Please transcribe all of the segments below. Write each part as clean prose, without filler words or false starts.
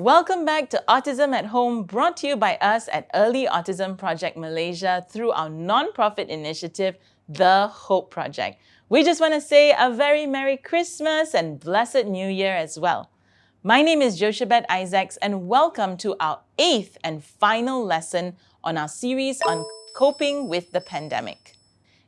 Welcome back to Autism at Home, brought to you by us at Early Autism Project Malaysia through our non-profit initiative, The Hope Project. We just want to say a very Merry Christmas and Blessed New Year as well. My name is Joshabeth Isaacs and welcome to our 8th and final lesson on our series on coping with the pandemic.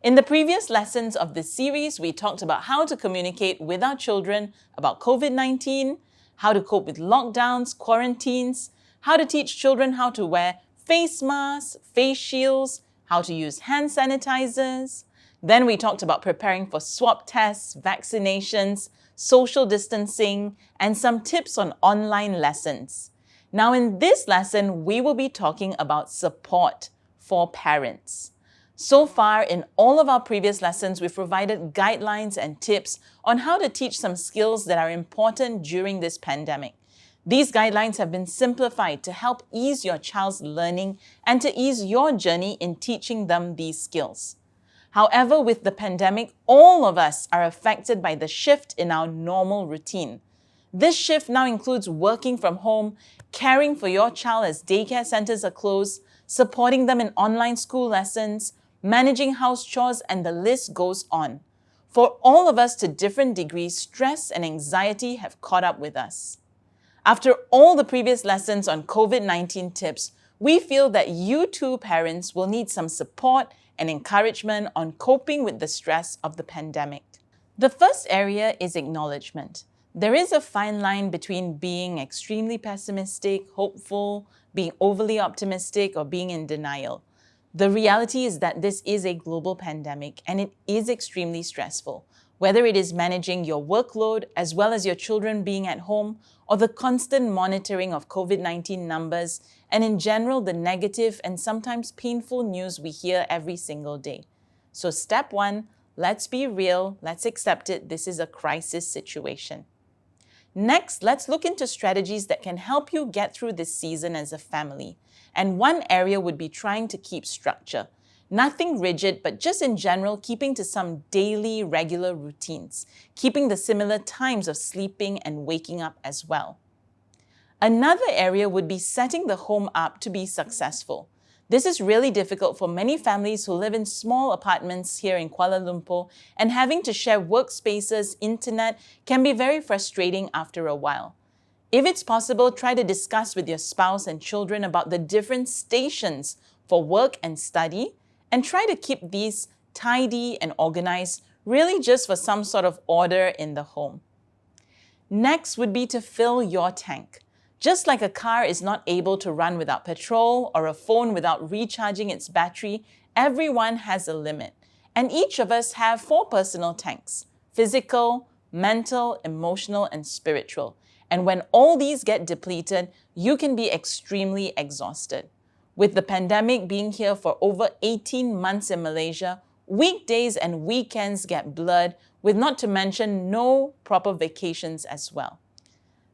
In the previous lessons of this series, we talked about how to communicate with our children about COVID-19, how to cope with lockdowns, quarantines, how to teach children how to wear face masks, face shields, how to use hand sanitizers. Then we talked about preparing for swab tests, vaccinations, social distancing, and some tips on online lessons. Now in this lesson, we will be talking about support for parents. So far, in all of our previous lessons, we've provided guidelines and tips on how to teach some skills that are important during this pandemic. These guidelines have been simplified to help ease your child's learning and to ease your journey in teaching them these skills. However, with the pandemic, all of us are affected by the shift in our normal routine. This shift now includes working from home, caring for your child as daycare centers are closed, supporting them in online school lessons, managing house chores, and the list goes on. For all of us to different degrees, stress and anxiety have caught up with us. After all the previous lessons on COVID-19 tips, we feel that you too, parents, will need some support and encouragement on coping with the stress of the pandemic. The first area is acknowledgement. There is a fine line between being extremely pessimistic, hopeful, being overly optimistic, or being in denial. The reality is that this is a global pandemic and it is extremely stressful, whether it is managing your workload as well as your children being at home or the constant monitoring of COVID-19 numbers and in general the negative and sometimes painful news we hear every single day. So step 1, let's be real, let's accept it, this is a crisis situation. Next, let's look into strategies that can help you get through this season as a family. And one area would be trying to keep structure. Nothing rigid, but just in general, keeping to some daily, regular routines, keeping the similar times of sleeping and waking up as well. Another area would be setting the home up to be successful. This is really difficult for many families who live in small apartments here in Kuala Lumpur, and having to share workspaces, internet can be very frustrating after a while. If it's possible, try to discuss with your spouse and children about the different stations for work and study, and try to keep these tidy and organized, really just for some sort of order in the home. Next would be to fill your tank. Just like a car is not able to run without petrol or a phone without recharging its battery, everyone has a limit. And each of us have 4 personal tanks: physical, mental, emotional, and spiritual. And when all these get depleted, you can be extremely exhausted. With the pandemic being here for over 18 months in Malaysia, weekdays and weekends get blurred, with not to mention no proper vacations as well.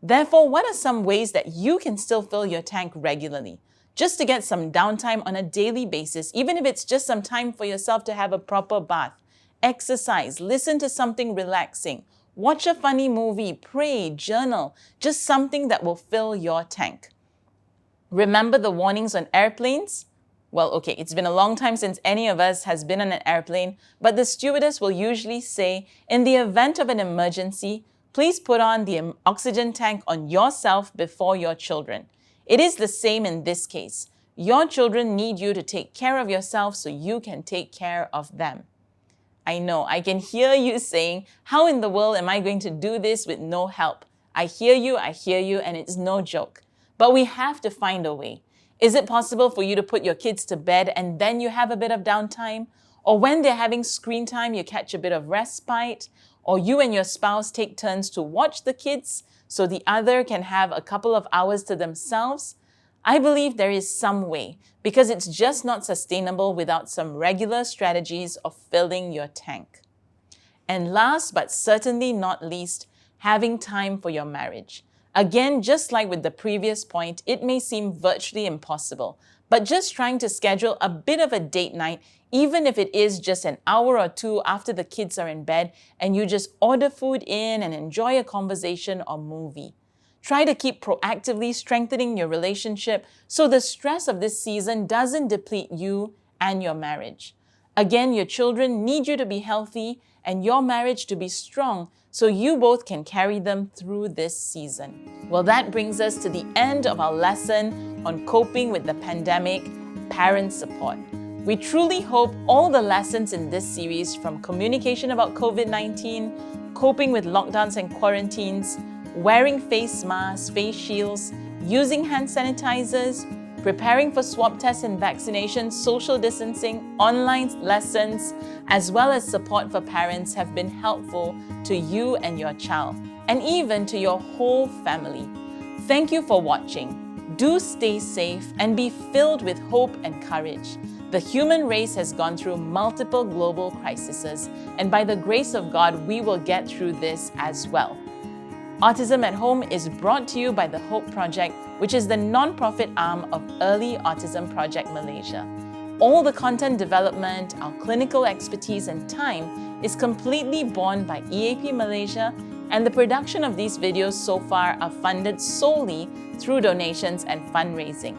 Therefore, what are some ways that you can still fill your tank regularly? Just to get some downtime on a daily basis, even if it's just some time for yourself to have a proper bath, exercise, listen to something relaxing, watch a funny movie, pray, journal, just something that will fill your tank. Remember the warnings on airplanes? Well, okay, it's been a long time since any of us has been on an airplane, but the stewardess will usually say, in the event of an emergency, please put on the oxygen tank on yourself before your children. It is the same in this case. Your children need you to take care of yourself so you can take care of them. I know, I can hear you saying, how in the world am I going to do this with no help? I hear you, and it's no joke. But we have to find a way. Is it possible for you to put your kids to bed and then you have a bit of downtime? Or when they're having screen time, you catch a bit of respite? Or you and your spouse take turns to watch the kids so the other can have a couple of hours to themselves? I believe there is some way, because it's just not sustainable without some regular strategies of filling your tank. And last but certainly not least, having time for your marriage. Again, just like with the previous point, it may seem virtually impossible, but just trying to schedule a bit of a date night, even if it is just an hour or 2 after the kids are in bed and you just order food in and enjoy a conversation or movie. Try to keep proactively strengthening your relationship so the stress of this season doesn't deplete you and your marriage. Again, your children need you to be healthy and your marriage to be strong so you both can carry them through this season. Well, that brings us to the end of our lesson on coping with the pandemic, parent support. We truly hope all the lessons in this series, from communication about COVID-19, coping with lockdowns and quarantines, wearing face masks, face shields, using hand sanitizers, preparing for swab tests and vaccinations, social distancing, online lessons, as well as support for parents have been helpful to you and your child, and even to your whole family. Thank you for watching. Do stay safe and be filled with hope and courage. The human race has gone through multiple global crises, and by the grace of God, we will get through this as well. Autism at Home is brought to you by the Hope Project, which is the non-profit arm of Early Autism Project Malaysia. All the content development, our clinical expertise and time is completely borne by EAP Malaysia, and the production of these videos so far are funded solely through donations and fundraising.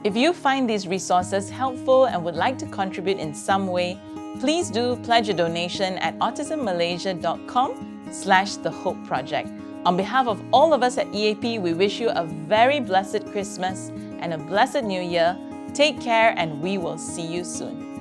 If you find these resources helpful and would like to contribute in some way, please do pledge a donation at autismmalaysia.com/The Hope Project. On behalf of all of us at EAP, we wish you a very blessed Christmas and a blessed New Year. Take care, and we will see you soon.